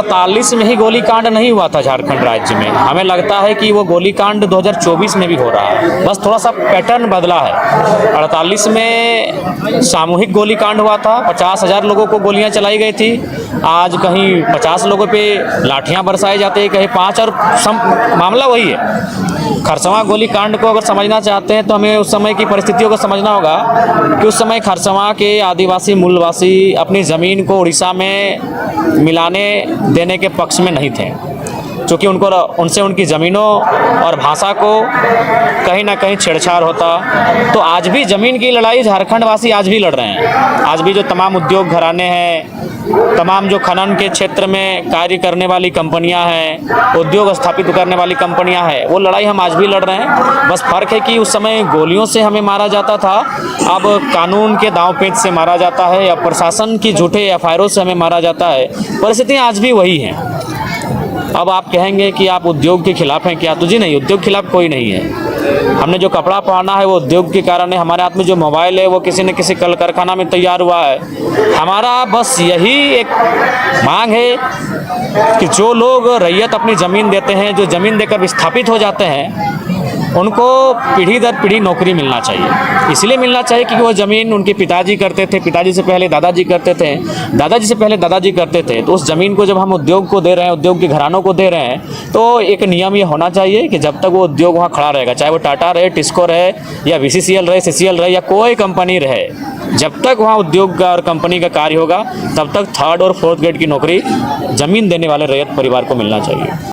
48 में ही गोलीकांड नहीं हुआ था झारखंड राज्य में। हमें लगता है कि वो गोलीकांड 2024 में भी हो रहा है, बस थोड़ा सा पैटर्न बदला है। 48 में सामूहिक गोलीकांड हुआ था, 50,000 लोगों को गोलियां चलाई गई थी। आज कहीं 50 लोगों पे लाठियां बरसाई जाती है, कहीं 5, और मामला वही है। खरसवां गोलीकांड को अगर समझना चाहते हैं तो हमें उस समय की परिस्थितियों को समझना होगा कि उस समय खरसवां के आदिवासी मूलवासी अपनी ज़मीन को उड़ीसा में मिलाने देने के पक्ष में नहीं थे, क्योंकि उनसे उनकी ज़मीनों और भाषा को कहीं ना कहीं छेड़छाड़ होता। तो आज भी ज़मीन की लड़ाई झारखंड वासी आज भी लड़ रहे हैं। आज भी जो तमाम उद्योग घराने हैं, तमाम जो खनन के क्षेत्र में कार्य करने वाली कंपनियां हैं, उद्योग स्थापित करने वाली कंपनियां हैं, वो लड़ाई हम आज भी लड़ रहे हैं। बस फ़र्क है कि उस समय गोलियों से हमें मारा जाता था, अब कानून के दांव पेच से मारा जाता है, या प्रशासन की झूठे एफआईआरों से हमें मारा जाता है। परिस्थितियाँ आज भी वही हैं। अब आप कहेंगे कि आप उद्योग के खिलाफ हैं क्या? तो जी नहीं, उद्योग के खिलाफ कोई नहीं है। हमने जो कपड़ा पहना है वो उद्योग के कारण है। हमारे हाथ में जो मोबाइल है वो किसी न किसी कल कारखाना में तैयार हुआ है। हमारा बस यही एक मांग है कि जो लोग रैयत अपनी ज़मीन देते हैं, जो ज़मीन देकर विस्थापित हो जाते हैं, उनको पीढ़ी दर पीढ़ी नौकरी मिलना चाहिए। इसलिए मिलना चाहिए क्योंकि वो ज़मीन उनके पिताजी करते थे, पिताजी से पहले दादाजी करते थे, दादाजी से पहले दादाजी करते थे। तो उस ज़मीन को जब हम उद्योग को दे रहे हैं, उद्योग के घरानों को दे रहे हैं, तो एक नियम ये होना चाहिए कि जब तक वो उद्योग वहाँ खड़ा रहेगा, चाहे वो टाटा रहे, टिस्को रहे, या BCCL रहे, CCL रहे, या कोई कंपनी रहे, जब तक वहाँ उद्योग का और कंपनी का कार्य होगा, तब तक 3rd और 4th ग्रेड की नौकरी ज़मीन देने वाले रैयत परिवार को मिलना चाहिए।